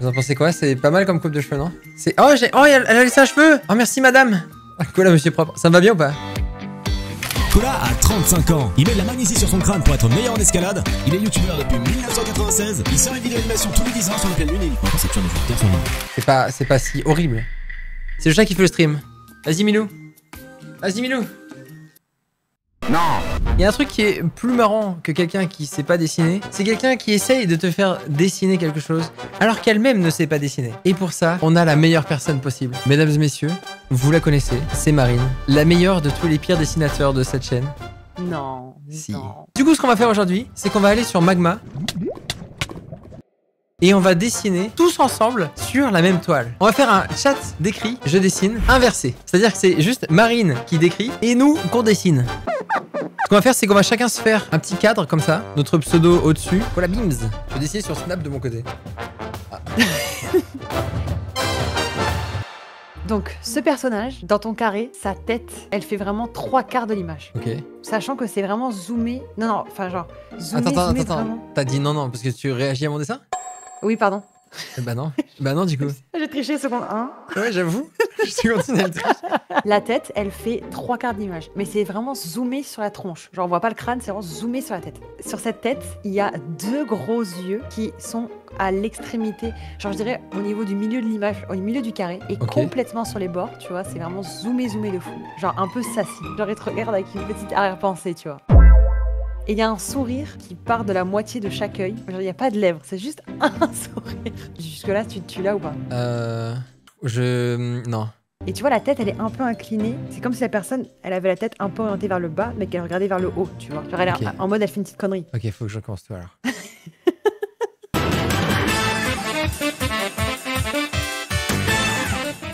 Vous en pensez quoi? C'est pas mal comme coupe de cheveux, non? C'est... Oh, elle a laissé un cheveu. Oh, merci, madame. Ah, Cola, monsieur propre. Ça me va bien ou pas? Cola a 35 ans. Il met de la magnésie sur son crâne pour être meilleur en escalade. Il est youtubeur depuis 1996. Il sort une vidéo d'animation tous les 10 ans sur le pleine lune. Maintenant, c'est toujours des éditeurs sur lui. C'est pas si horrible. C'est le chat qui fait le stream. Vas-y, Milou. Vas-y, Milou. Non. Il y a un truc qui est plus marrant que quelqu'un qui sait pas dessiner, c'est quelqu'un qui essaye de te faire dessiner quelque chose alors qu'elle-même ne sait pas dessiner. Et pour ça, on a la meilleure personne possible. Mesdames et messieurs, vous la connaissez, c'est Marine, la meilleure de tous les pires dessinateurs de cette chaîne. Non. Si. Non. Du coup, ce qu'on va faire aujourd'hui, c'est qu'on va aller sur Magma et on va dessiner tous ensemble sur la même toile. On va faire un chat d'écrit, je dessine, inversé. C'est-à-dire que c'est juste Marine qui décrit et nous qu'on dessine. Ce qu'on va faire, c'est qu'on va chacun se faire un petit cadre comme ça, notre pseudo au-dessus. Voilà, bims. Je vais dessiner sur Snap de mon côté. Ah. Donc, ce personnage, dans ton carré, sa tête, elle fait vraiment 3/4 de l'image. Ok. Sachant que c'est vraiment zoomé. Non, enfin, genre, zoomé, Attends. vraiment. T'as dit non, parce que tu réagis à mon dessin? Oui, pardon. Bah non. Bah non, du coup. J'ai triché seconde 1. Ouais, j'avoue. Je continue à le tricher. La tête, elle fait 3/4 d'image. Mais c'est vraiment zoomé sur la tronche. Genre, on voit pas le crâne, c'est vraiment zoomé sur la tête. Sur cette tête, il y a 2 gros yeux qui sont à l'extrémité. Genre, je dirais au niveau du milieu de l'image, au milieu du carré, et Ok. complètement sur les bords, tu vois. C'est vraiment zoomé de fou. Genre, un peu sassy. Genre, il te regarde avec une petite arrière-pensée, tu vois. Et il y a un sourire qui part de la moitié de chaque œil. Genre, il n'y a pas de lèvres, c'est juste un sourire. Jusque-là, tu l'as ou pas? Non. Et tu vois, la tête, elle est un peu inclinée. C'est comme si la personne, elle avait la tête un peu orientée vers le bas, mais qu'elle regardait vers le haut, tu vois. Genre, elle est Ok. en mode, elle fait une petite connerie. Ok, faut que je recommence tout alors.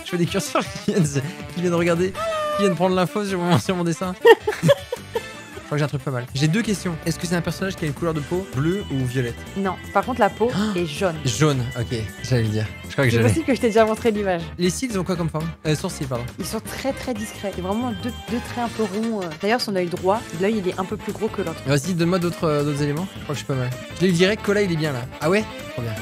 Je fais des curseurs qui viennent regarder, qui viennent prendre l'info sur mon dessin. Je crois que j'ai un truc pas mal. J'ai 2 questions. Est-ce que c'est un personnage qui a une couleur de peau bleue ou violette? Non, par contre, la peau est jaune. Jaune, ok, j'allais le dire. Je crois que C'est j'allais. possible que je t'ai déjà montré l'image. Les cils, ils ont quoi comme forme? Sourcils, pardon. Ils sont très discrets. C'est vraiment deux traits un peu ronds. D'ailleurs, son œil droit, l'œil, il est un peu plus gros que l'autre. Vas-y, donne-moi d'autres éléments. Je crois que je suis pas mal. Je l'ai eu direct, Cola, il est bien là. Ah ouais? Trop bien.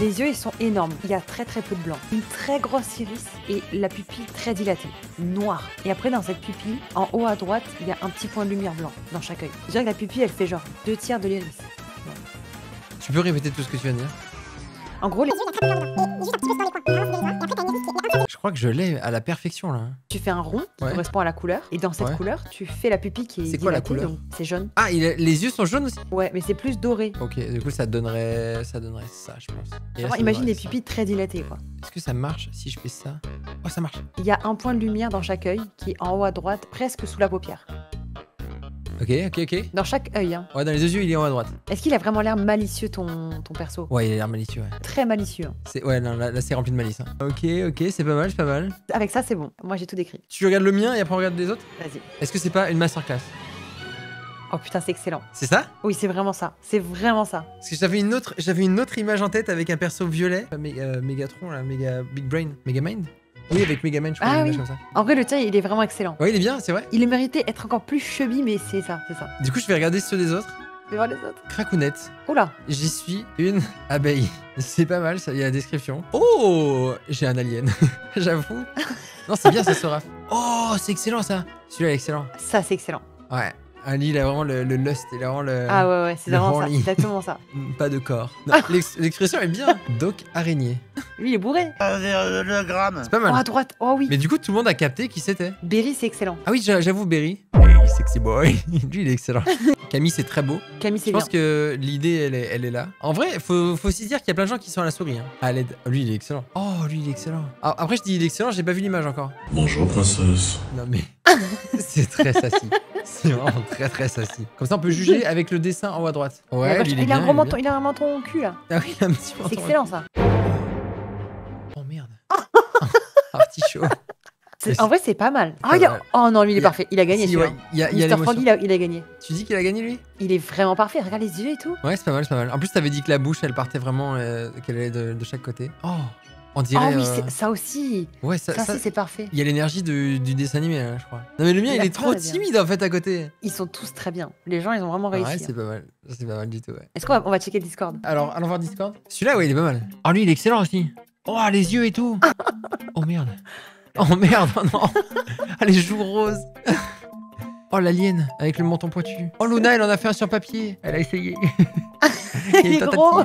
Les yeux, ils sont énormes. Il y a très peu de blanc. Une très grosse iris et la pupille très dilatée, noire. Et après, dans cette pupille, en haut à droite, il y a un petit point de lumière blanc dans chaque œil. Je dirais que la pupille, elle fait genre 2/3 de l'iris. Tu peux répéter tout ce que tu viens de dire? En gros, Je crois que je l'ai à la perfection là. tu fais un rond qui Ouais. correspond à la couleur. Et dans cette Ouais. couleur, tu fais la pupille qui est C'est quoi la dilatée, couleur? donc c'est jaune. Ah, les yeux sont jaunes aussi? Ouais, mais c'est plus doré. Ok, du coup ça donnerait ça, je pense. Et là, Vraiment, ça imagine donnerait des ça. pupilles très dilatées, quoi. Est-ce que ça marche si je fais ça? Oh, ça marche. Il y a un point de lumière dans chaque œil qui est en haut à droite, presque sous la paupière. Ok. Dans chaque œil, hein. Ouais, dans les deux yeux, il est en haut à droite. Est-ce qu'il a vraiment l'air malicieux, ton perso? Ouais, il a l'air malicieux, ouais. Très malicieux. Hein. Ouais, non, là c'est rempli de malice. Hein. Ok, c'est pas mal. Avec ça, c'est bon. Moi, j'ai tout décrit. Tu regardes le mien et après on regarde les autres? Vas-y. Est-ce que c'est pas une masterclass? Oh putain, c'est excellent. C'est ça? Oui, c'est vraiment ça. C'est vraiment ça. Parce que j'avais une autre image en tête avec un perso violet. Mégatron, là, Méga Big Brain. Megamind? Oui, avec Megamind, je crois, Ah une image oui. comme ça. En vrai, le tien, il est vraiment excellent. Ouais, il est bien, c'est vrai. Il est mérité être encore plus chubby, mais c'est ça. Du coup, je vais regarder ceux des autres. Fais voir les autres. Cracounette. Oula. J'y suis une abeille. C'est pas mal, ça, il y a la description. Oh, j'ai un alien. J'avoue. Non, c'est bien, ça sera. Oh, c'est excellent ça. Celui-là est excellent. Ça, c'est excellent. Ouais. Ali, il a vraiment le lust, il a vraiment le. Ah ouais, c'est le vraiment ça. horny. Exactement ça. Pas de corps. Non, l'expression est bien. Doc araignée. Lui, il est bourré. Le gramme. C'est pas Oh, mal. à droite. Oh oui. Mais du coup, tout le monde a capté qui c'était. Berry, c'est excellent. Ah oui, j'avoue, Berry. Hey, sexy boy. Lui, il est excellent. Camille, c'est très beau. Camille, Je c'est bien. pense que l'idée, elle est là. En vrai, faut aussi dire qu'il y a plein de gens qui sont à la souris. Hein. À l'aide. Lui, il est excellent. Oh, lui, il est excellent. Ah, après, je dis il est excellent, j'ai pas vu l'image encore. Bonjour princesse. Non, mais c'est très sassy. C'est vraiment très sassy. Comme ça, on peut juger avec le dessin en haut à droite. Ouais, lui, il est il a bien, un gros il est menton, bien. il a un menton au cul là. Ah oui, il a un petit menton. C'est excellent ça. Oh merde. Artichaut. En vrai, c'est pas mal. Pas mal. Oh non, lui, il est Il y a- parfait. Il a gagné Si, celui-là. ouais, il y a Mr. l'émotion. Frog, il a gagné. Tu dis qu'il a gagné lui? Il est vraiment parfait. Regarde les yeux et tout. Ouais, c'est pas mal. En plus, t'avais dit que la bouche, elle partait vraiment, qu'elle allait de chaque côté. Oh, On dirait. Oh oui, ça aussi. Ouais, Ça aussi, c'est parfait. Il y a l'énergie du dessin animé, là, je crois. Non, mais le mien, il est trop bien. timide en fait à côté. Ils sont tous très bien. Les gens, ils ont vraiment réussi. Ouais, hein. c'est pas mal. C'est pas mal du tout, ouais. Est-ce qu'on va checker le Discord? Alors, allons voir Discord. Celui-là, ouais, il est pas mal. Oh, lui, il est excellent aussi. Oh, les yeux et tout. Oh merde. Oh merde, oh, non. Ah, les joues roses. Oh, l'alien avec le menton pointu. Oh, Luna, elle en a fait un sur papier. Elle a essayé. Il est gros.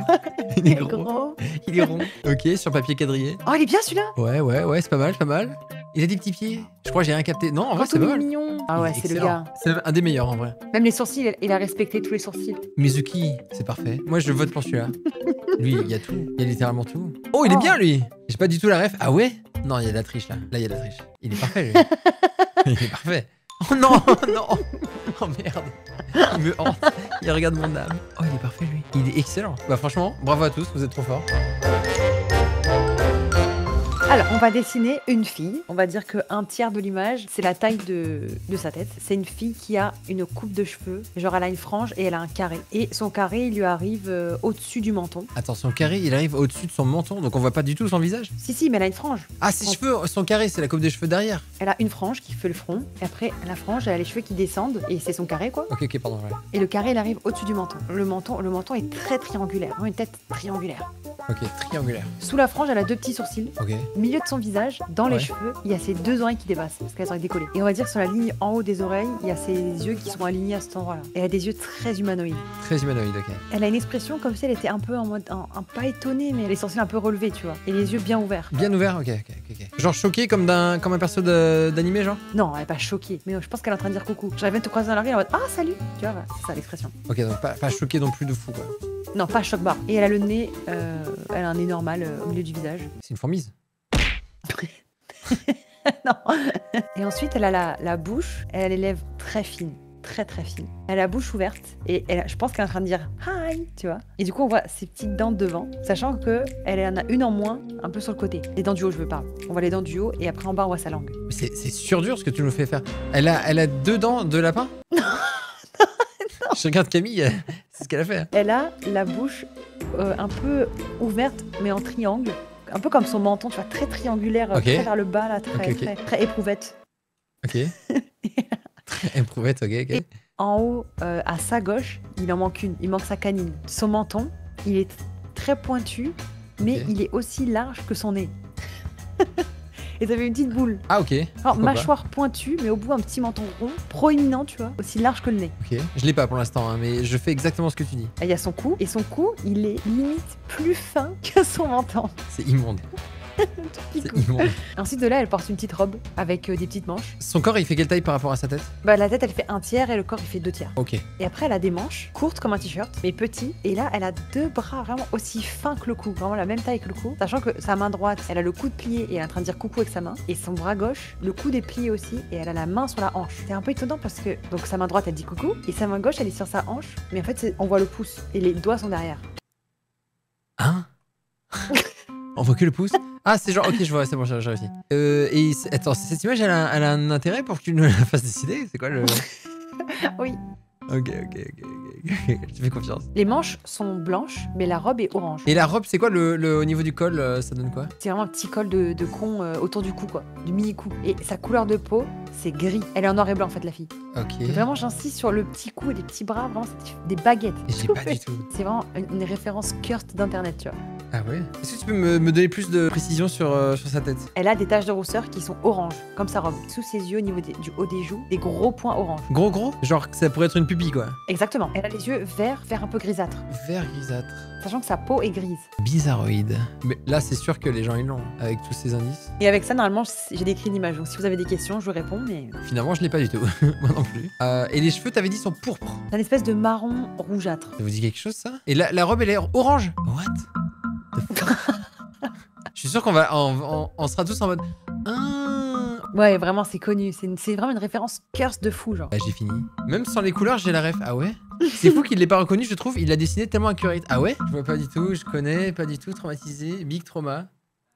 Il est gros. Il est rond. Ok, sur papier quadrillé. Oh, il est bien celui-là. Ouais, c'est pas mal, c'est pas mal. Il a des petits pieds. Je crois que j'ai rien capté. Non, en vrai, Oh, c'est pas tout mal. mignon. Ah ouais, Il est c'est le excellent. gars. C'est un des meilleurs en vrai. Même les sourcils, il a respecté tous les sourcils. Mizuki, c'est parfait. Moi, je vote pour celui-là. Lui, il y a tout. Il y a littéralement tout. Oh, il est bien, lui. J'ai pas du tout la ref. Ah ouais? Non, il y a de la triche, là. Là, il y a de la triche. Il est parfait, lui. Il est parfait. Oh non, non. Oh merde. Il me hante. Il regarde mon âme. Oh, il est parfait, lui. Il est excellent. Bah, franchement, bravo à tous. Vous êtes trop forts. Alors, on va dessiner une fille. On va dire qu'un tiers de l'image, c'est la taille de sa tête. C'est une fille qui a une coupe de cheveux. Genre, elle a une frange et elle a un carré. Et son carré, il lui arrive au-dessus du menton. Attends, son carré, il arrive au-dessus de son menton. Donc, on voit pas du tout son visage. Si, mais elle a une frange. Ah, ses cheveux, son carré, c'est la coupe des cheveux derrière. Elle a une frange qui fait le front. Et après, la frange, elle a les cheveux qui descendent. Et c'est son carré, quoi. Ok, pardon. Ouais. Et le carré, il arrive au-dessus du menton. Le menton est très triangulaire. Vraiment une tête triangulaire. Ok, triangulaire. Sous la frange, elle a deux petits sourcils. Ok. Au milieu de son visage, dans les Ouais. cheveux, il y a ses deux oreilles qui dépassent parce qu'elles sont décollées. Et on va dire sur la ligne en haut des oreilles, il y a ses yeux qui sont alignés à cet endroit-là. Elle a des yeux très humanoïdes. Très humanoïde, ok. Elle a une expression comme si elle était un peu en mode, pas étonnée, mais les sourcils un peu relevés, tu vois. Et les yeux bien ouverts. Bien ouvert, ok. Genre choqué comme un perso d'animé, genre. Non, elle est pas choquée, mais je pense qu'elle est en train de dire coucou. J'arrive à te croiser dans la rue, elle est en mode ah salut, tu vois, voilà, c'est ça l'expression. Ok, donc pas choqué non plus de fou, quoi. Non, pas choc barre. Et elle a le nez, elle a un nez normal au milieu du visage. C'est une fourmise. Non. Et ensuite, elle a la bouche, elle a les lèvres très fines. Très fines. Elle a la bouche ouverte et je pense qu'elle est en train de dire hi, tu vois. Et du coup, on voit ses petites dents devant, sachant que elle en a une en moins, un peu sur le côté. Les dents du haut, je veux pas. On voit les dents du haut et après en bas, on voit sa langue. C'est surdur ce que tu nous fais faire. Elle a deux dents de lapin. Je regarde Camille, c'est ce qu'elle a fait. Elle a la bouche un peu ouverte, mais en triangle. Un peu comme son menton, tu vois, très triangulaire, Ok. très vers le bas, là, très, Ok. très éprouvette. Ok. Très éprouvette, ok. Et en haut, à sa gauche, il en manque une. Il manque sa canine. Son menton, il est très pointu, mais Ok. il est aussi large que son nez. Et t'avais une petite boule. Ah, ok. Alors, Pourquoi mâchoire pointue, mais au bout, un petit menton rond, proéminent, tu vois, aussi large que le nez. Ok. Je l'ai pas pour l'instant, hein, mais je fais exactement ce que tu dis. Et il y a son cou, et son cou, il est limite plus fin que son menton. C'est immonde. Petit C'est coup. immonde. Ensuite de là, elle porte une petite robe avec des petites manches. Son corps, il fait quelle taille par rapport à sa tête? Bah, la tête, elle fait un tiers et le corps, il fait deux tiers. Ok. Et après, elle a des manches courtes comme un t-shirt, mais petits. Et là, elle a deux bras vraiment aussi fins que le cou, vraiment la même taille que le cou. Sachant que sa main droite, elle a le coude plié et elle est en train de dire coucou avec sa main. Et son bras gauche, le coude est plié aussi et elle a la main sur la hanche. C'est un peu étonnant parce que donc sa main droite, elle dit coucou et sa main gauche, elle est sur sa hanche. Mais en fait, on voit le pouce et les doigts sont derrière. Hein? On voit que le pouce? Ah, c'est genre, ok, je vois, c'est bon, j'ai réussi. Attends, cette image, elle a un intérêt pour que tu nous la fasses décider? C'est quoi le. Oui. Ok. Je te fais confiance. Les manches sont blanches, mais la robe est orange. Et la robe, c'est quoi au niveau du col, ça donne quoi? C'est vraiment un petit col de con autour du cou, quoi. Du mini-cou. Et sa couleur de peau, c'est gris. Elle est en noir et blanc, en fait, la fille. Ok. Et vraiment, j'insiste sur le petit cou et les petits bras. Vraiment, c'est des baguettes. J'ai pas du tout. C'est vraiment une référence cursed d'internet, tu vois. Ah ouais? Est-ce que tu peux me donner plus de précision sur sa tête? Elle a des taches de rousseur qui sont oranges, comme sa robe. Sous ses yeux, au niveau du haut des joues, des gros points orange. Gros? Genre, ça pourrait être une pupille, quoi. Exactement. Elle a les yeux vert un peu grisâtre. Vert grisâtre. Sachant que sa peau est grise. Bizarroïde. Mais là, c'est sûr que les gens, ils l'ont, avec tous ces indices. Et avec ça, normalement, j'ai décrit l'image. Donc si vous avez des questions, je vous réponds, mais... Finalement, je l'ai pas du tout. Moi non plus. Et les cheveux, t'avais dit, sont pourpres. C'est une espèce de marron rougeâtre. Ça vous dit quelque chose, ça? Et la robe, elle est orange. What the fuck? Je suis sûr qu'on on sera tous en mode. Ah. Ouais, vraiment, c'est connu. C'est vraiment une référence curse de fou, genre. Bah, j'ai fini. Même sans les couleurs, j'ai la ref. Ah ouais? C'est fou qu'il l'ait pas reconnu, je trouve. Il l'a dessiné tellement accurate. Ah ouais? Je vois pas du tout, je connais pas du tout. Traumatisé, big trauma.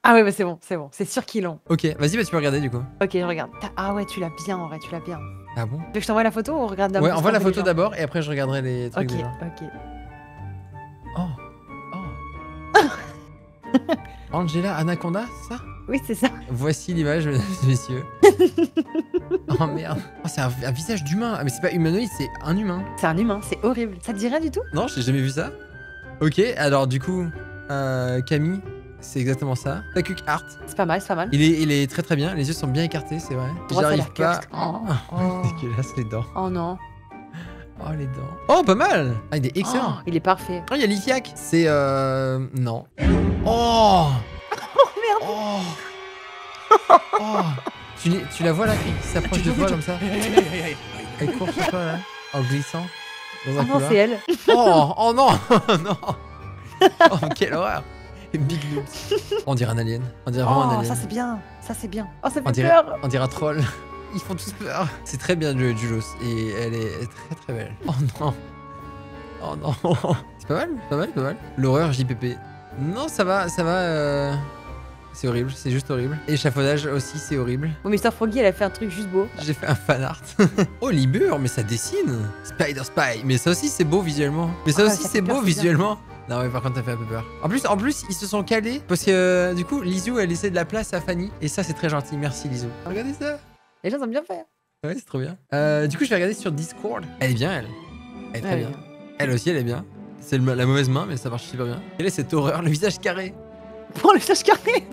Ah ouais, bah c'est bon. C'est sûr qu'ils l'ont. Ok, vas-y, bah tu peux regarder du coup. Ok, je regarde. Ah ouais, tu l'as bien, en vrai, tu l'as bien. Ah bon? Tu veux que je t'envoie la photo ou on regarde d'abord? Ouais, envoie la photo d'abord et après je regarderai les trucs Ok, des gens. ok. Oh. Angela Anaconda, c'est ça? Oui, c'est ça. Voici l'image, mesdames et messieurs. Oh merde. Oh, c'est un visage d'humain. Ah, mais c'est pas humanoïde, c'est un humain. C'est un humain, c'est horrible. Ça te dit rien du tout? Non, j'ai jamais vu ça. Ok, alors du coup, Camille, c'est exactement ça. Takuk Art. C'est pas mal, c'est pas mal. Il est très très bien. Les yeux sont bien écartés, c'est vrai. Droite, J'arrive ça a l'air pas. cursed. Oh. Dégueulasse les dents. Oh non. Oh les dents. Oh, pas mal. Ah, il est excellent. Oh, il est parfait. Oh, il y a Lithiac. C'est non. Oh. Oh merde. Oh. Oh. Tu la vois là qui s'approche de toi comme ça. Elle court sur toi là, en glissant dans un Oh non, couloir. c'est elle. Oh non. Non. Oh, quelle horreur. Big noobs. On dirait un alien. On dirait vraiment un Oh, alien. ça c'est bien. Ça c'est bien. Oh, ça On fait dirait, peur. on dirait un troll. Ils font tous peur. C'est très bien de Julos et elle est très très belle. Oh non. Oh non. C'est pas mal, pas mal, pas mal. L'horreur JPP. Non, ça va. C'est horrible, c'est juste horrible. Échafaudage aussi, c'est horrible. Bon, Mr. Froggy, elle a fait un truc juste beau. J'ai fait un fan art. Oh, Libur, mais ça dessine. Spider Spy, mais ça aussi c'est beau visuellement. Mais ça Ah, aussi ça c'est fait peur, beau c'est bien. visuellement. Non mais par contre t'as fait un peu peur. En plus ils se sont calés parce que du coup Lizou elle laissait de la place à Fanny et ça c'est très gentil. Merci Lizou. Regardez ça. Les gens ont bien fait. Ouais c'est trop bien. Du coup je vais regarder sur Discord. Elle est bien elle. Elle est très Ouais, bien. bien. Elle aussi elle est bien. C'est la mauvaise main mais ça marche super bien. Quelle est cette horreur, le visage carré. Pour le visage carré.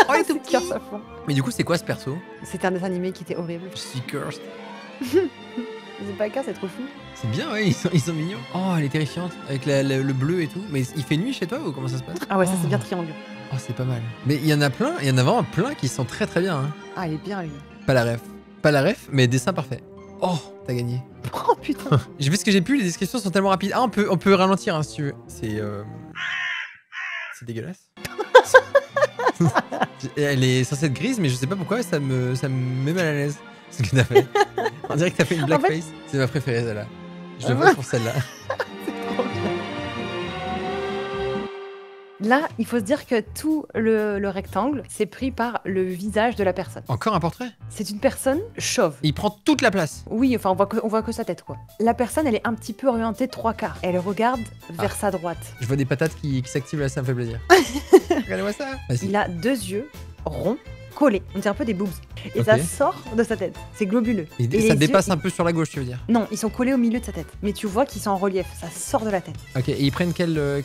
Oh il est tout C'est cœur, petit. ça fond. Mais du coup c'est quoi ce perso? C'était un dessin animé qui était horrible. Je suis cursed. C'est pas le cas, c'est trop fou. C'est bien, ouais, ils sont mignons. Oh, elle est terrifiante, avec le bleu et tout. Mais il fait nuit chez toi ou comment ça se passe? Ah ouais, ça Oh. c'est bien triangle. Oh, c'est pas mal. Mais il y en a plein, il y en a vraiment plein qui sont très très bien. Hein. Ah, il est bien lui. Pas la ref, mais dessin parfait. Oh, t'as gagné. Oh putain. J'ai fait ce que j'ai pu, les descriptions sont tellement rapides. Ah, on peut ralentir hein, si tu veux. C'est dégueulasse. Elle est censée être grise, mais je sais pas pourquoi ça me met mal à l'aise. Ce que t'as fait. On dirait que t'as fait une blackface. C'est ma préférée celle-là. Je le vote pour celle-là. Là, il faut se dire que tout le rectangle, c'est pris par le visage de la personne. Encore un portrait? C'est une personne chauve. Il prend toute la place. Oui, enfin, on voit que sa tête, quoi. La personne, elle est un petit peu orientée 3/4. Elle regarde vers sa droite. Je vois des patates qui s'activent là, ça me fait plaisir. Regardez-moi ça. Vas-y. Il a 2 yeux ronds, collés. On dirait un peu des boobs. Et Ok. ça sort de sa tête. C'est globuleux. Et les ça yeux, dépasse un peu sur la gauche, tu veux dire? Non, ils sont collés au milieu de sa tête. Mais tu vois qu'ils sont en relief. Ça sort de la tête. Ok, et ils prennent quelle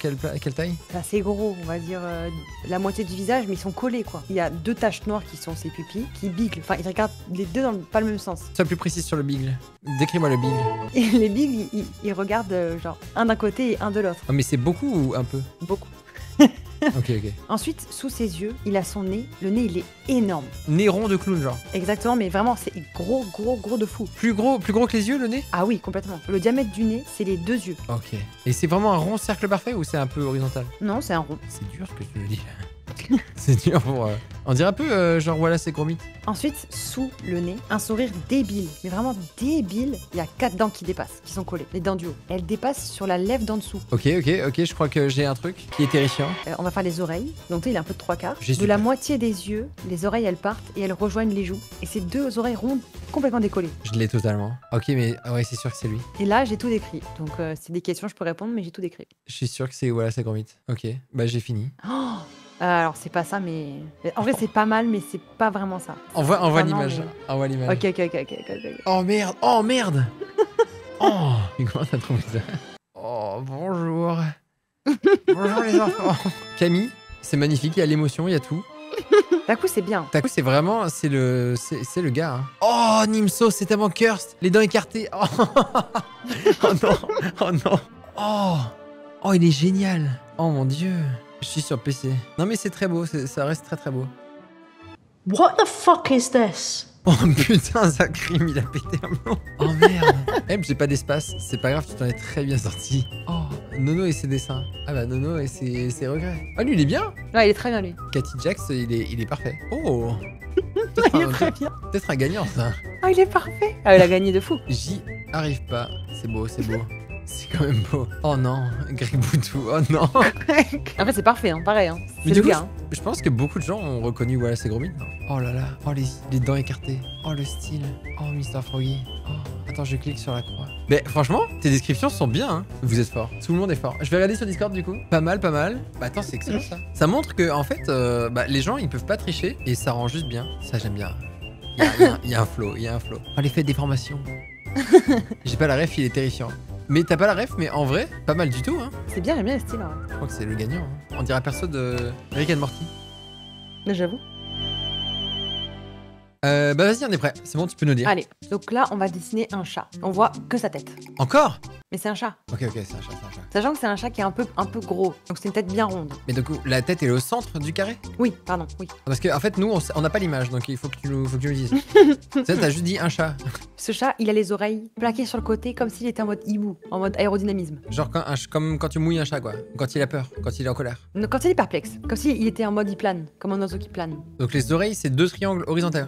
taille? C'est assez gros, on va dire la moitié du visage, mais ils sont collés, quoi. Il y a 2 taches noires qui sont ses pupilles, qui biglent. Enfin, ils regardent les deux dans pas le même sens. Sois plus précis sur le bigle. Décris-moi le bigle. Et les bigles, ils regardent genre un d'un côté et un de l'autre. Oh, mais c'est beaucoup ou un peu? Beaucoup. Ok. Ensuite, sous ses yeux, il a son nez. Le nez, il est énorme. Nez rond de clown, genre. Exactement, mais vraiment, c'est gros de fou. Plus gros que les yeux, le nez? Ah oui, complètement. Le diamètre du nez, c'est les 2 yeux. Ok. Et c'est vraiment un rond cercle parfait ou c'est un peu horizontal? Non, c'est un rond. C'est dur ce que tu veux dire. C'est dur pour. On dirait un peu genre voilà, c'est gros mythe. Ensuite, sous le nez, un sourire débile. Mais vraiment débile. Il y a 4 dents qui dépassent, qui sont collées. Les dents du haut. Elles dépassent sur la lèvre d'en dessous. Ok, je crois que j'ai un truc qui est terrifiant. On va faire les oreilles. Donc là, il est un peu de 3/4. J'ai De su la faire. moitié des yeux, les oreilles, elles partent et elles rejoignent les joues. Et c'est 2 oreilles rondes complètement décollées. Je l'ai totalement. Ok, mais ouais, c'est sûr que c'est lui. Et là, j'ai tout décrit. Donc, c'est des questions, je peux répondre, mais j'ai tout décrit. Je suis sûr que c'est voilà, c'est gros mythe. Ok, bah j'ai fini. Oh alors, c'est pas ça, mais. En vrai, c'est pas mal, mais c'est pas vraiment ça. Envoie Vraiment, l'image. mais- Envoie l'image. Ok. Oh merde! Oh merde! Oh! Mais comment t'as trouvé ça? Oh bonjour! Bonjour les enfants! Camille, c'est magnifique, il y a l'émotion, il y a tout. D'un coup, c'est bien. D'un coup, c'est vraiment, c'est le gars. Hein. Oh Nimso, c'est tellement cursed! Les dents écartées! Oh, oh non! Oh non! Oh! Oh, il est génial! Oh mon dieu! Je suis sur PC. Non mais c'est très beau, ça reste très très beau. What the fuck is this? Oh putain, Zakrim, il a pété un plomb. Oh merde. J'ai pas d'espace, c'est pas grave, tu t'en es très bien sorti. Oh, Nono et ses dessins. Ah bah Nono et ses regrets. Ah lui, il est bien. Ouais, il est très bien, lui. Cathy Jax, il est parfait. Oh. Il est très bien. Peut-être un gagnant, ça. Ah, il est parfait. Ah, il a gagné de fou. J'y arrive pas. C'est beau, c'est beau. C'est quand même beau. Oh non, Greg Boutou, oh non. Après, c'est parfait, hein, pareil. Hein. Mais C'est du le coup, gars. Hein. je pense que beaucoup de gens ont reconnu voilà, ces gros mythes. Oh là là, oh les dents écartées. Oh le style. Oh Mr. Froggy. Oh, attends, je clique sur la croix. Mais franchement, tes descriptions sont bien, hein. Vous êtes fort. Tout le monde est fort. Je vais regarder sur Discord du coup. Pas mal, pas mal. Bah attends, c'est excellent ça. Ça montre que en fait, les gens ils peuvent pas tricher et ça rend juste bien. Ça j'aime bien. Il y a un flow, il y a un flow. Oh, l'effet de déformation. J'ai pas la ref, il est terrifiant. Mais t'as pas la ref, mais en vrai, pas mal du tout, hein. C'est bien, j'aime bien le style. Hein. Je crois que c'est le gagnant. Hein. On dirait perso de Rick and Morty. Mais j'avoue. Bah vas-y, on est prêt. C'est bon, tu peux nous dire. Allez, donc là, on va dessiner un chat. On voit que sa tête. Encore? Mais c'est un chat. Ok, c'est un chat, c'est un chat. Sachant que c'est un chat qui est un peu gros. Donc c'est une tête bien ronde. Mais du coup, la tête est au centre du carré? Oui, pardon, oui. Parce qu'en fait, nous, on n'a pas l'image, donc il faut que tu nous le dises. T'as juste dit un chat. Ce chat, il a les oreilles plaquées sur le côté comme s'il était en mode hibou, en mode aérodynamisme. Genre comme quand tu mouilles un chat, quoi. Quand il a peur, quand il est en colère. Donc, quand il est perplexe, comme s'il était en mode il plane, comme un oiseau qui plane. Donc les oreilles, c'est 2 triangles horizontaux.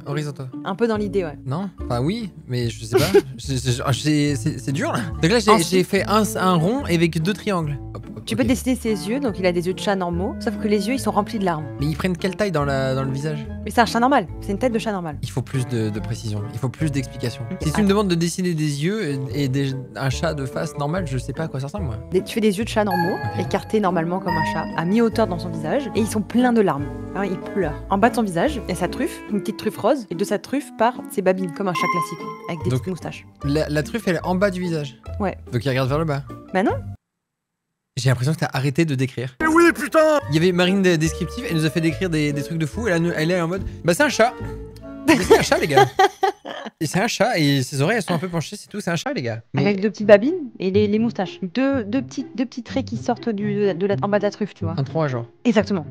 Un peu dans l'idée, ouais. Non? Enfin oui, mais je sais pas. C'est dur là. Donc là, j'ai fait un rond avec 2 triangles. Hop, Tu peux dessiner ses yeux, donc il a des yeux de chat normaux, sauf que les yeux ils sont remplis de larmes. Mais ils prennent quelle taille dans le visage? Mais c'est un chat normal, c'est une tête de chat normal. Il faut plus de précision, il faut plus d'explication. Si tu me demandes de dessiner des yeux et un chat de face normal, je sais pas à quoi ça ressemble moi. Tu fais des yeux de chat normaux, écartés normalement comme un chat, à mi-hauteur dans son visage, et ils sont pleins de larmes. Alors, il pleure. En bas de son visage, il y a sa truffe, une petite truffe rose, et de sa truffe part ses babines, comme un chat classique, avec des petites moustaches. La truffe elle est en bas du visage? Ouais. Donc il regarde vers le bas? Bah non. J'ai l'impression que t'as arrêté de décrire. Mais oui, putain! Il y avait Marine descriptive, elle nous a fait décrire des trucs de fou, et là elle est en mode bah c'est un chat. C'est un chat les gars. Et c'est un chat et ses oreilles elles sont un peu penchées, c'est tout, c'est un chat les gars. Mais... Avec 2 petites babines et les moustaches. Deux petits traits qui sortent en bas de la truffe, tu vois. Un 3 genre. Exactement.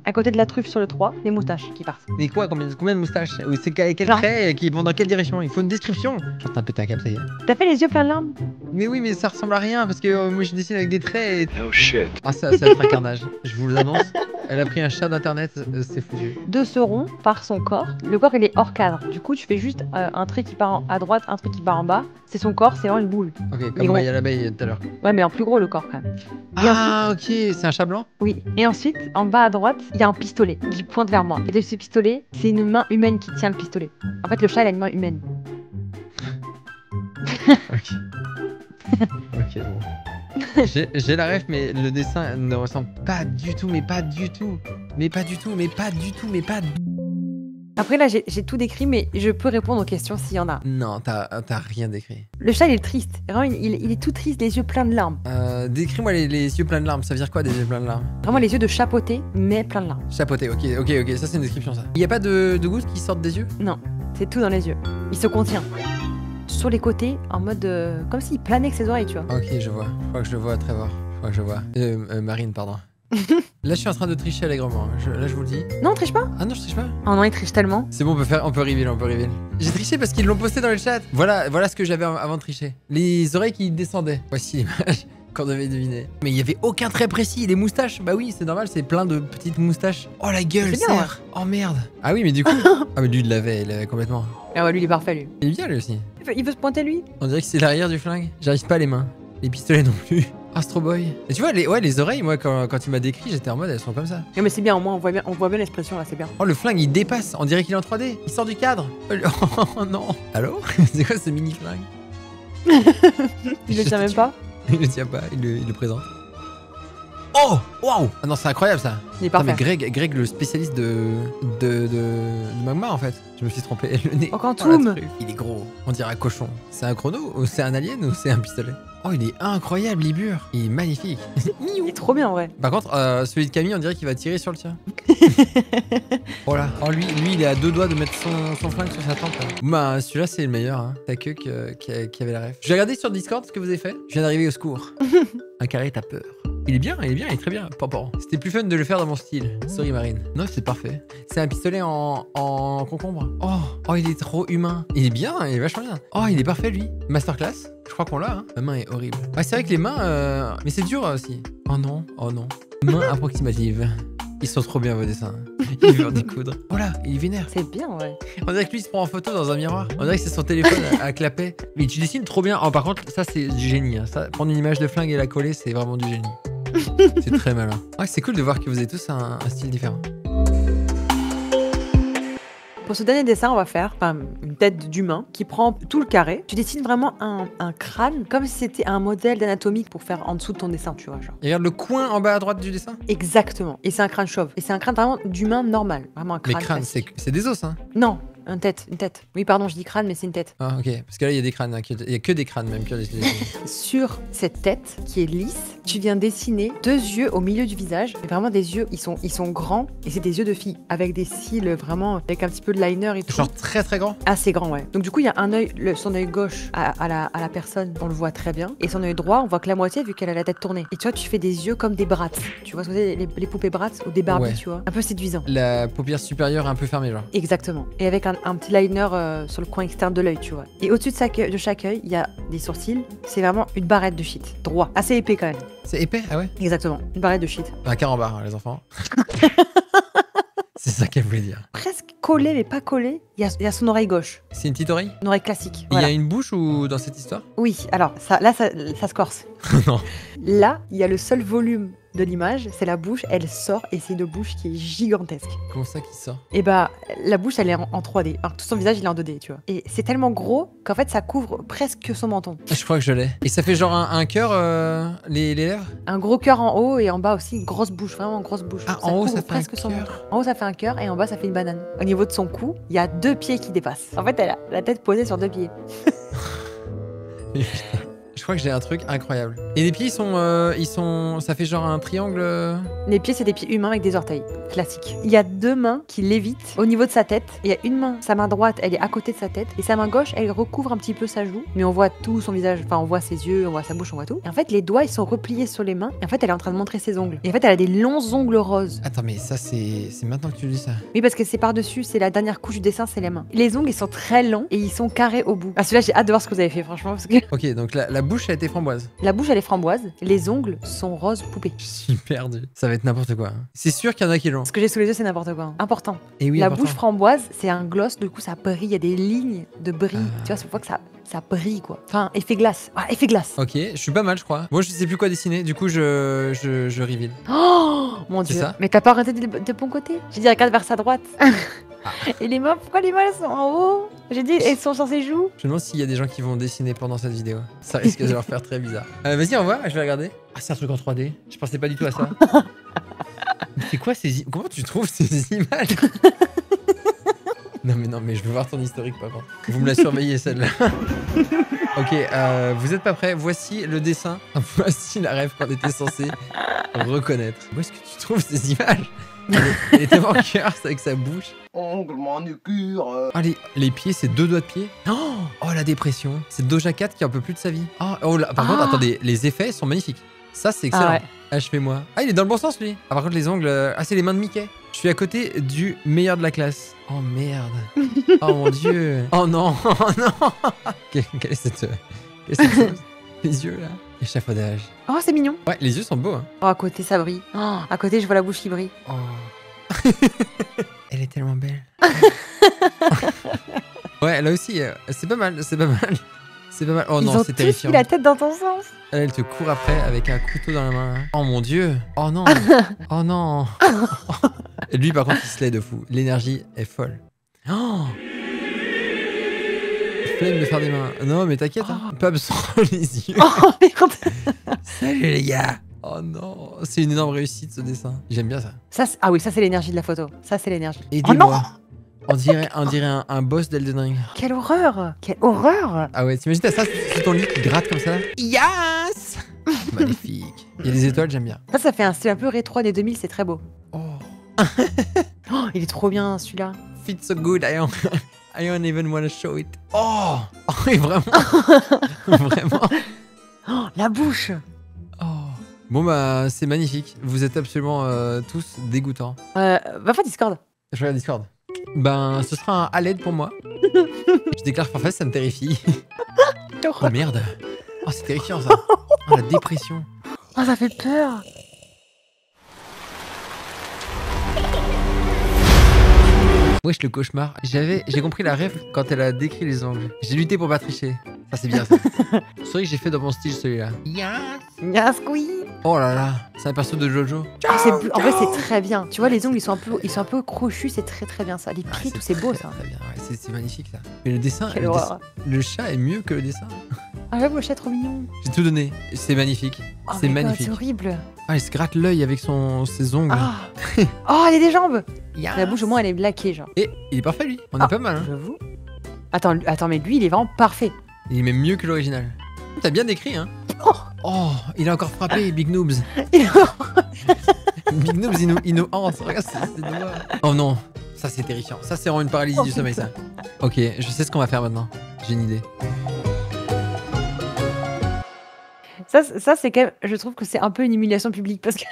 À côté de la truffe sur le 3, les moustaches qui partent. Mais quoi, combien de moustaches? C'est quel trait qui vont dans quelle direction? Il faut une description. Je suis en train de péter un câble, ça y est. T'as fait les yeux pleins de larmes? Mais oui, mais ça ressemble à rien parce que moi je dessine avec des traits et... Oh shit. Ah ça va être un carnage, je vous l'annonce. Elle a pris un chat d'internet, c'est foutu. De ce rond par son corps. Le corps il est hors cadre. Du coup tu fais juste un trait qui part à droite, un trait qui part en bas. C'est son corps, c'est vraiment une boule. Ok, comme Maya l'abeille tout à l'heure. Ouais mais en plus gros le corps quand même. Ah ok, c'est un chat blanc? Oui. Et ensuite, en bas à droite, il y a un pistolet qui pointe vers moi. Et de ce pistolet, c'est une main humaine qui tient le pistolet. En fait le chat il a une main humaine. Ok. Ok bon. J'ai la ref mais le dessin ne ressemble pas du tout, mais pas du tout. Après là j'ai tout décrit mais je peux répondre aux questions s'il y en a. Non, t'as rien décrit. Le chat il est triste, vraiment il est tout triste, les yeux pleins de larmes. Décris-moi les yeux pleins de larmes, ça veut dire quoi des yeux pleins de larmes? Vraiment les yeux de chapeauté mais pleins de larmes. Chapeauté, ok, ça c'est une description ça. Il y a pas de gouttes qui sortent des yeux? Non, c'est tout dans les yeux. Il se contient. Sur les côtés, en mode comme s'il planait avec ses oreilles, tu vois. Ok, je vois. Je crois que je le vois, Trevor. Marine, pardon. Là, je suis en train de tricher allègrement. Là, je vous le dis. Non, on triche pas. Ah non, je triche pas. Oh non, il triche tellement. C'est bon, on peut reveal. J'ai triché parce qu'ils l'ont posté dans le chat. Voilà ce que j'avais avant de tricher. Les oreilles qui descendaient. Voici l'image qu'on devait deviner. Mais il y avait aucun trait précis. Les moustaches, bah oui, c'est normal, c'est plein de petites moustaches. Oh la gueule, c'est bien, serre. Oh merde. Ah oui, mais du coup. Ah mais lui, il l'avait complètement. Ah ouais, lui, il est parfait, lui. Il est bien, lui aussi. Il veut se pointer, lui. On dirait que c'est l'arrière du flingue. J'arrive pas les mains. Les pistolets non plus. Astro Boy. Et tu vois, les oreilles, moi, quand tu m'as décrit, j'étais en mode, elles sont comme ça. Non, mais c'est bien, au moins, on voit bien l'expression, là, c'est bien. Oh, le flingue, il dépasse. On dirait qu'il est en 3D. Il sort du cadre. Oh non. Allô? C'est quoi ce mini flingue? Il le tient même pas. Il le tient pas, il le présente. Oh! Waouh! Ah non, c'est incroyable ça. Il est parfait. Mais Greg, le spécialiste de magma en fait. Je me suis trompé. Le nez. Oh, Quantum! Il est gros. On dirait un cochon. C'est un chrono ou c'est un alien ou c'est un pistolet? Oh, il est incroyable, Libur. Il est magnifique. Il est trop bien en vrai. Par contre, celui de Camille, on dirait qu'il va tirer sur le tien. Voilà. Oh, lui, il est à 2 doigts de mettre son flingue sur sa tempe. Là. Bah, celui-là, c'est le meilleur. Hein. T'as que qui avait la ref. Je vais regarder sur Discord ce que vous avez fait. Je viens d'arriver au secours. Un carré, t'as peur. Il est bien, il est très bien. Pampan. C'était plus fun de le faire dans mon style. Sorry, Marine. Non, c'est parfait. C'est un pistolet en concombre. Oh, il est trop humain. Il est bien, il est vachement bien. Oh, il est parfait, lui. Masterclass. Je crois qu'on l'a, hein. Ma main est horrible. Ah, c'est vrai que les mains... Mais c'est dur aussi. Oh non. Main approximative. Ils sont trop bien vos dessins. Il veut en découdre. Oh là, il est vénère. C'est bien, ouais. On dirait que lui il se prend en photo dans un miroir. On dirait que c'est son téléphone à clapet. Mais tu dessines trop bien. Oh, par contre, ça c'est du génie. Hein. Ça, prendre une image de flingue et la coller, c'est vraiment du génie. C'est très malin. Ouais, c'est cool de voir que vous avez tous un style différent. Pour ce dernier dessin, on va faire une tête d'humain qui prend tout le carré. Tu dessines vraiment un crâne comme si c'était un modèle d'anatomique pour faire en dessous de ton dessin, tu vois. Genre. Et regarde le coin en bas à droite du dessin. Exactement. Et c'est un crâne chauve. Et c'est un crâne vraiment d'humain normal. Vraiment un crâne. Mais crâne, classique. c'est des os, hein. Non, une tête. Oui, pardon, je dis crâne, mais c'est une tête. Ah, ok. Parce que là, il y a des crânes. Hein, il y a que des crânes, même. Sur cette tête qui est lisse, tu viens dessiner 2 yeux au milieu du visage. Et vraiment des yeux, ils sont grands. Et c'est des yeux de fille. Avec des cils vraiment, avec un petit peu de liner et tout. Genre très très grand. Assez grand, ouais. Donc du coup, il y a un œil, son œil gauche à la personne, on le voit très bien. Et son œil droit, on voit que la moitié vu qu'elle a la tête tournée. Et tu vois, tu fais des yeux comme des Bratz. Tu vois ce que c'est, les poupées Bratz ou des Barbie, Ouais. tu vois. Un peu séduisant. La paupière supérieure est un peu fermée, genre. Exactement. Et avec un petit liner sur le coin externe de l'œil, tu vois. Et au-dessus de chaque œil, il y a des sourcils. C'est vraiment une barrette de shit. Droit. Assez épais quand même. C'est épais, ah ouais. Exactement. Une barrette de shit. Un carambar, hein, les enfants. C'est ça qu'elle voulait dire. Presque collé, mais pas collé. Il y a son oreille gauche. C'est une petite oreille. Une oreille classique. Il y Voilà. a une bouche ou dans cette histoire? Oui, alors ça se corse. Non. Là, il y a le seul volume de l'image, c'est la bouche, elle sort et c'est une bouche qui est gigantesque. Comment ça qui sort? Et bah, la bouche, elle est en 3D. Alors, tout son visage, il est en 2D, tu vois. Et c'est tellement gros qu'en fait, ça couvre presque son menton. Je crois que je l'ai. Et ça fait genre un cœur, les lèvres? Un gros cœur en haut et en bas aussi, une grosse bouche, vraiment une grosse bouche. Ah, en haut, couvre ça fait presque un son cœur. menton. En haut, ça fait un cœur et en bas, ça fait une banane. Au niveau de son cou, il y a 2 pieds qui dépassent. En fait, elle a la tête posée sur 2 pieds. Je crois que j'ai un truc incroyable. Et les pieds, ils sont... Ça fait genre un triangle... Les pieds, c'est des pieds humains avec des orteils. Classique. Il y a 2 mains qui lévitent au niveau de sa tête. Il y a une main, sa main droite, elle est à côté de sa tête. Et sa main gauche, elle recouvre un petit peu sa joue. Mais on voit tout son visage. Enfin, on voit ses yeux, on voit sa bouche, on voit tout. Et en fait, les doigts, ils sont repliés sur les mains. Et en fait, elle est en train de montrer ses ongles. Et en fait, elle a des longs ongles roses. Attends, mais ça, c'est maintenant que tu dis ça. Oui, parce que c'est par-dessus, c'est la dernière couche du dessin, c'est les mains. Les ongles, ils sont très longs et ils sont carrés au bout. Ah, celui-là, j'ai hâte de voir ce que vous avez fait, franchement. Parce que Ok, donc la bouche a été framboise. la bouche, elle est framboise. Les ongles sont rose poupée. Je suis perdu. Ça va être n'importe quoi. Hein. C'est sûr qu'il y en a qui l'ont. Ce que j'ai sous les yeux, c'est n'importe quoi. Important. Et oui, La important. bouche framboise, c'est un gloss, du coup ça brille, il y a des lignes de bris. Ah. Tu vois, c'est fois que ça brille quoi. Enfin, effet glace. Ah, effet glace. Ok, je suis pas mal, je crois. Moi, je sais plus quoi dessiner, du coup, je reveal. Oh mon C'est dieu. ça Mais t'as pas orienté de bon côté? J'ai dit regarde vers sa droite. Et les mains, pourquoi les mains elles sont en haut? J'ai dit elles sont sur ses joues. Je me demande s'il y a des gens qui vont dessiner pendant cette vidéo. Ça risque de leur faire très bizarre. Vas-y, au revoir, je vais regarder. Ah, c'est un truc en 3D. Je pensais pas du tout à ça. Mais c'est quoi ces Comment tu trouves ces images? Non, mais je veux voir ton historique, par contre. Vous me la surveillez, celle-là. Ok, vous êtes pas prêts? Voici le dessin. Voici la rêve qu'on était censé reconnaître. Où est-ce que tu trouves ces images? Elle est tellement cœur avec sa bouche. Ongle, manucure. Ah, les pieds, c'est 2 doigts de pied. Oh, la dépression. C'est Doja Cat qui en peut plus de sa vie. Oh là, par contre, attendez, les effets sont magnifiques. Ça, c'est excellent. Ah ouais. Achevez-moi. Ah, il est dans le bon sens, lui. Ah, par contre, les ongles... Ah, c'est les mains de Mickey. Je suis à côté du meilleur de la classe. Oh, merde. Oh, mon Dieu. Oh, non. Oh, non. Quelle est cette chose? Les yeux, là. Échafaudage. Oh, c'est mignon. Ouais, les yeux sont beaux, hein. Oh, à côté ça brille. Oh, à côté je vois la bouche qui brille. Oh. Elle est tellement belle. Ouais, là aussi, c'est pas mal, c'est pas mal. C'est pas mal. Oh Ils non, ont c'est tous terrifiant. mis la tête dans ton sens. Elle te court après avec un couteau dans la main. Oh mon dieu. Oh non. Oh non. Et lui, par contre, il se l'est de fou. L'énergie est folle. Oh. Flemme de faire des mains. Non, mais t'inquiète, hein. Pas besoin les yeux. Oh merde. Salut les gars. Oh non, c'est une énorme réussite ce dessin. J'aime bien ça. Ah oui, ça c'est l'énergie de la photo. Ça c'est l'énergie. Aidez-moi. On dirait un boss d'Elden Ring. Quelle horreur. Quelle horreur. Ah ouais, t'imagines t'as ça sur ton lit qui gratte comme ça? Yes. Magnifique. Il y a des étoiles, j'aime bien. Ça fait un style un peu rétro des 2000, c'est très beau. Oh. Oh, il est trop bien celui-là. Fits so good, I don't even want to show it. Oh, oui, vraiment. Vraiment. Oh, la bouche. Oh. Bon bah, c'est magnifique. Vous êtes absolument tous dégoûtants. Va faire Discord. Je regarde Discord. Ben, ce sera un à l'aide pour moi. Je déclare forfait, ça me terrifie. Oh merde. Oh, c'est terrifiant ça. Oh, la dépression. Oh, ça fait peur. Wesh, le cauchemar. J'ai compris la rêve quand elle a décrit les ongles. J'ai lutté pour pas tricher. Ça, c'est bien ça. C'est vrai que j'ai fait dans mon style celui-là. Yes, oui. Oh là là, c'est un perso de Jojo. Ah, en vrai, c'est très bien. Tu vois, les ongles, ils sont un peu crochus, c'est très bien ça. Les pieds, tout, c'est beau ça. Très bien, ouais, c'est magnifique ça. Mais le dessin, Quelle horreur. le chat est mieux que le dessin. Ah ouais, mon chat, trop mignon. J'ai tout donné, c'est magnifique. Oh C'est my God, magnifique. c'est horrible. Ah, il se gratte l'œil avec ses ongles. Ah. Oh, elle a des jambes. Yes. La bouche, au moins, elle est laquée, genre. Et il est parfait lui, on Ah. est pas mal. Hein. J'avoue. Attends, mais lui, il est vraiment parfait. Il est même mieux que l'original. T'as bien décrit, hein. Oh, il a encore frappé, Big Noobs. Big Noobs, il nous hante. Regarde, c'est doigts. Oh non, ça c'est terrifiant. Ça c'est vraiment une paralysie du sommeil, ça. Ok, je sais ce qu'on va faire maintenant. J'ai une idée. Ça c'est quand même. Je trouve que c'est un peu une humiliation publique parce que.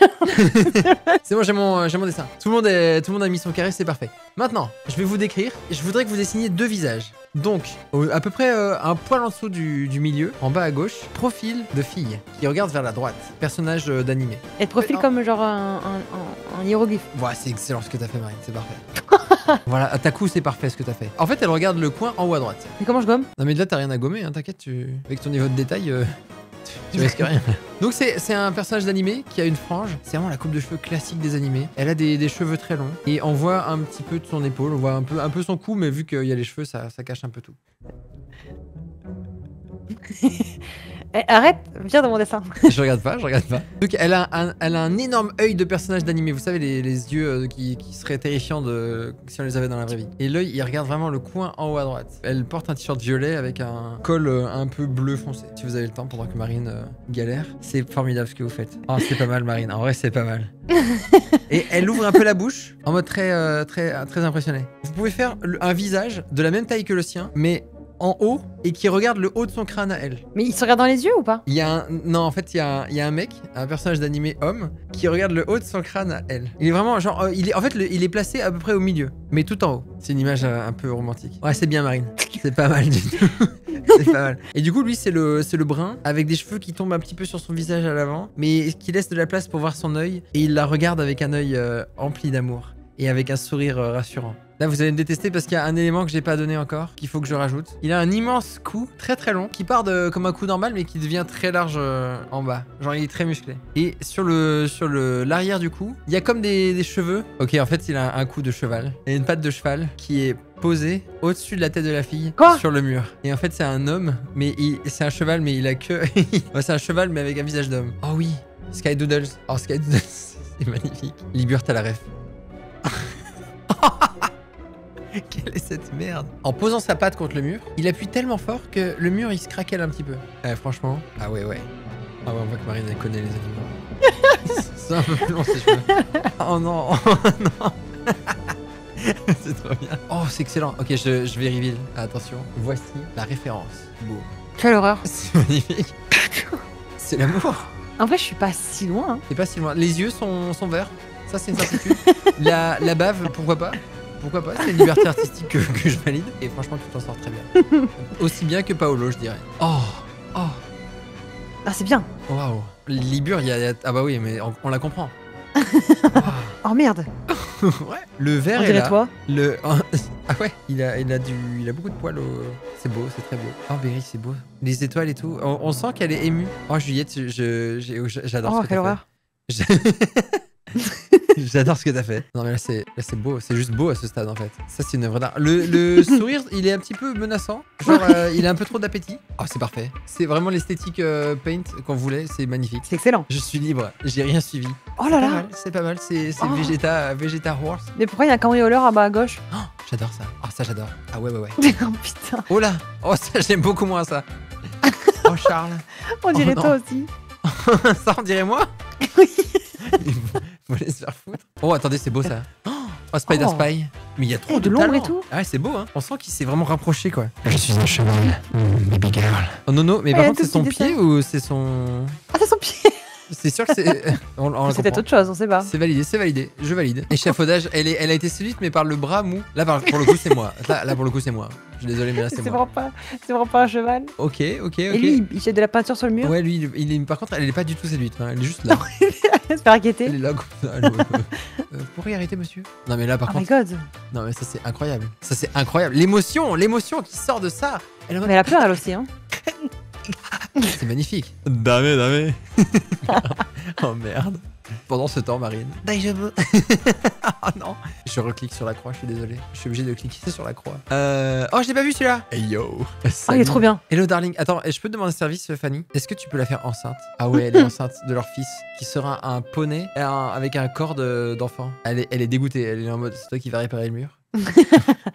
C'est bon, j'ai mon dessin. Tout le monde a mis son carré, c'est parfait. Maintenant, je vais vous décrire et je voudrais que vous dessiniez 2 visages. Donc, à peu près un poil en dessous du milieu, en bas à gauche, profil de fille qui regarde vers la droite. Personnage d'animé. Elle te profile comme genre un hiéroglyphe. Voilà, c'est excellent ce que t'as fait, Marine, c'est parfait. Voilà, à ta coup, c'est parfait ce que t'as fait. En fait, elle regarde le coin en haut à droite. Mais comment je gomme? Non, mais là, t'as rien à gommer, hein, t'inquiète, avec ton niveau de détail, tu risques rien. Donc, c'est un personnage d'animé qui a une frange. C'est vraiment la coupe de cheveux classique des animés. Elle a des cheveux très longs et on voit un petit peu de son épaule, on voit un peu son cou, mais vu qu'il y a les cheveux, ça cache un peu tout. Arrête, viens dans mon dessin. Je regarde pas. Donc elle a un énorme œil de personnage d'animé. Vous savez, les yeux qui seraient terrifiants si on les avait dans la vraie vie. Et l'œil, il regarde vraiment le coin en haut à droite. Elle porte un t-shirt violet avec un col un peu bleu foncé. Si vous avez le temps pendant que Marine galère, c'est formidable ce que vous faites. Oh, c'est pas mal, Marine. En vrai, c'est pas mal. Et elle ouvre un peu la bouche en mode très impressionné. Vous pouvez faire un visage de la même taille que le sien, mais en haut et qui regarde le haut de son crâne à elle. Mais il se regarde dans les yeux ou pas? Non, en fait, il y a un mec, un personnage d'animé homme, qui regarde le haut de son crâne à elle. Il est vraiment genre, il est placé à peu près au milieu, mais tout en haut. C'est une image un peu romantique. Ouais, c'est bien, Marine. C'est pas mal du tout. C'est pas mal. Et du coup, lui, c'est le brun, avec des cheveux qui tombent un petit peu sur son visage à l'avant, mais qui laisse de la place pour voir son œil, et il la regarde avec un œil empli d'amour et avec un sourire rassurant. Là, vous allez me détester parce qu'il y a un élément que j'ai pas donné encore, qu'il faut que je rajoute. Il a un immense cou, très long, qui part comme un cou normal, mais qui devient très large en bas. Genre, il est très musclé. Et sur l'arrière du cou, il y a comme des cheveux. Ok, en fait, il a un cou de cheval. Il y a une patte de cheval qui est posée au-dessus de la tête de la fille. Quoi? Sur le mur. Et en fait, c'est un homme, mais c'est un cheval, mais il a que... Ouais, c'est un cheval, mais avec un visage d'homme. Oh oui, Sky Doodles. Oh, Sky Doodles, c'est magnifique. Libur, t'as la ref. Quelle est cette merde? En posant sa patte contre le mur, il appuie tellement fort que le mur il se craquelle un petit peu. Franchement, ah ouais. Ah ouais, on voit que Marine elle connaît les animaux. C'est un peu plus long ses cheveux. Oh non, non. C'est trop bien. Oh, c'est excellent. Ok, je vais reveal. Attention, voici la référence. Beau. Quelle horreur. C'est magnifique. C'est l'amour. En vrai, je suis pas si loin. Hein. C'est pas si loin. Les yeux sont verts. Ça, c'est une certitude. La bave, pourquoi pas? Pourquoi pas? C'est une liberté artistique que je valide. Et franchement, tu t'en sors très bien. Aussi bien que Paolo, je dirais. Oh. Ah, c'est bien. Waouh. Libur, il y a... Ah bah oui, mais on la comprend. Oh merde. Ouais. Le vert On est dirait là. toi. Ah ouais, il a beaucoup de poils. C'est beau, c'est très beau. Oh Berry, c'est beau. Les étoiles et tout. On sent qu'elle est émue. Oh Juliette, j'adore ce que quelle t'as horreur. fait. J'adore ce que t'as fait. Non mais là c'est beau, c'est juste beau à ce stade en fait. Ça c'est une œuvre d'art. Le sourire, il est un petit peu menaçant. Genre il a un peu trop d'appétit. Oh c'est parfait. C'est vraiment l'esthétique paint qu'on voulait, c'est magnifique. C'est excellent. Je suis libre, j'ai rien suivi. Oh là là. C'est pas mal, c'est Oh. Vegeta Horse. Mais pourquoi il y a un cambrioleur en bas à gauche? Oh, j'adore ça. Ah ça j'adore. Ah ouais. Oh putain. Oh là. Oh ça j'aime beaucoup moins ça. Oh Charles. On dirait non. toi aussi. Ça on dirait moi. Oui. Faut les se faire foutre. Oh attendez c'est beau ça. Oh Spider Oh. Spy. Mais il y a trop Et de l'ombre talent. et tout. Ah ouais c'est beau hein. On sent qu'il s'est vraiment rapproché quoi. Je suis un cheval. Baby girl. Oh non mais Ah, par il y a contre c'est tout son petit pied dessin. ou c'est son... Ah, c'est son pied. C'est sûr que c'est... on la C'est peut-être comprend. autre chose, on sait pas. C'est validé, je valide. Échafaudage, elle a été séduite mais par le bras mou. Là pour le coup c'est moi. Là pour le coup c'est moi. Je suis désolé mais là c'est C'est moi. vraiment pas un cheval. Ok. Et lui, il jette de la peinture sur le mur. Ouais lui par contre elle est pas du tout séduite. Hein. Elle est juste là. Se faire inquiéter. Elle est là comme ça. Vous pourriez arrêter monsieur? Non mais là par Oh my contre... god. Non mais ça c'est incroyable. Ça c'est incroyable. L'émotion qui sort de ça. Elle est en mode- Mais elle a peur elle aussi, hein. C'est magnifique. Dame. Oh merde. Pendant ce temps, Marine. Daijoubu. Oh non. Je reclique sur la croix, je suis désolé. Je suis obligé de cliquer sur la croix. Oh, je l'ai pas vu celui-là. Hey yo. Oh, il est trop bien. Hello darling. Attends, je peux te demander un service, Fanny? Est-ce que tu peux la faire enceinte? Ah ouais, elle est enceinte de leur fils, qui sera un poney avec un corps d'enfant. Elle est dégoûtée. Elle est en mode, c'est toi qui vas réparer le mur.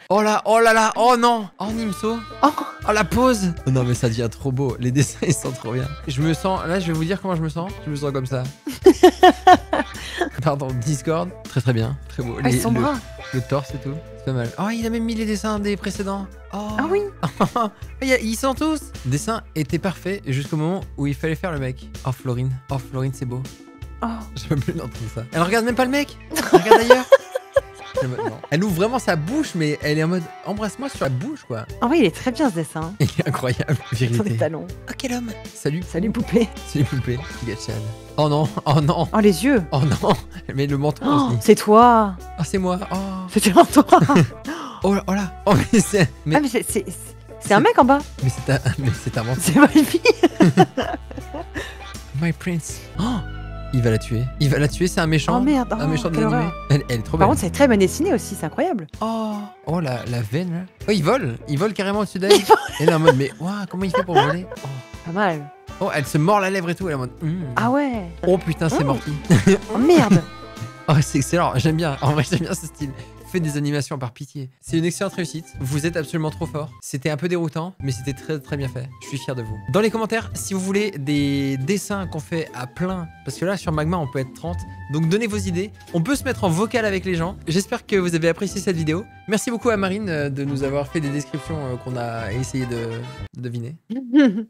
Oh là, oh là là, oh non. Oh Nimso. Oh la pause. Oh non mais ça devient trop beau. Les dessins ils sont trop bien. Je me sens, là je vais vous dire comment je me sens. Je me sens comme ça. Pardon, Discord. Très très bien, très beau. Ils sont bras. Le torse et tout, c'est pas mal. Oh il a même mis les dessins des précédents. Oh. Ah oui. Ils sont tous. Le dessin était parfait jusqu'au moment où il fallait faire le mec. Oh Florine c'est beau. Oh. Je peux plus l'entendre ça. Elle regarde même pas le mec. Elle regarde ailleurs. Non. Elle ouvre vraiment sa bouche, mais elle est en mode embrasse-moi sur la bouche, quoi. Ah oui, il est très bien ce dessin. Il est incroyable, Sur des vérité. talons. Oh, quel homme. Salut. Salut poupée. Salut poupée. Gigachan. Oh non, oh non. Oh les yeux. Oh non. Mais le menton Oh, aussi. c'est toi. Oh, c'est moi. Oh. C'est toi. Oh là, oh là. Oh, mais c'est. Ah mais c'est un mec en bas. Mais c'est un menton. C'est ma fille. My prince. Oh. Il va la tuer. Il va la tuer, c'est un méchant. Oh merde. Un méchant de quelle l'animé. horreur. Elle est trop belle. Par contre, c'est très bien dessiné aussi, c'est incroyable. Oh la veine là. Oh, il vole carrément au-dessus d'elle. Elle est en mode, mais ouah, comment il fait pour voler? Oh. Pas mal. Oh, elle se mord la lèvre et tout. Elle est en mode. Ah ouais. Oh putain, c'est morti. Oh merde. Oh, c'est excellent. J'aime bien. En vrai, j'aime bien ce style. Faites des animations par pitié. C'est une excellente réussite. Vous êtes absolument trop fort. C'était un peu déroutant, mais c'était très très bien fait. Je suis fier de vous. Dans les commentaires, si vous voulez des dessins qu'on fait à plein, parce que là sur Magma on peut être 30, donc donnez vos idées. On peut se mettre en vocal avec les gens. J'espère que vous avez apprécié cette vidéo. Merci beaucoup à Marine de nous avoir fait des descriptions qu'on a essayé de deviner.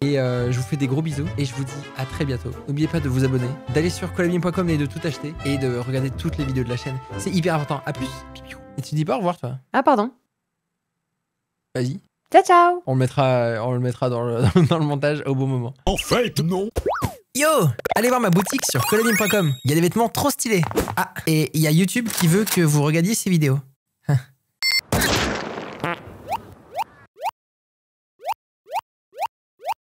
Et je vous fais des gros bisous et je vous dis à très bientôt. N'oubliez pas de vous abonner, d'aller sur collabim.com et de tout acheter et de regarder toutes les vidéos de la chaîne. C'est hyper important. À plus. Et tu dis pas au revoir toi? Ah pardon. Vas-y. Ciao ciao. On le mettra dans le montage au bon moment. En fait, non. Yo, allez voir ma boutique sur collabim.com. Il y a des vêtements trop stylés. Ah, et il y a YouTube qui veut que vous regardiez ces vidéos.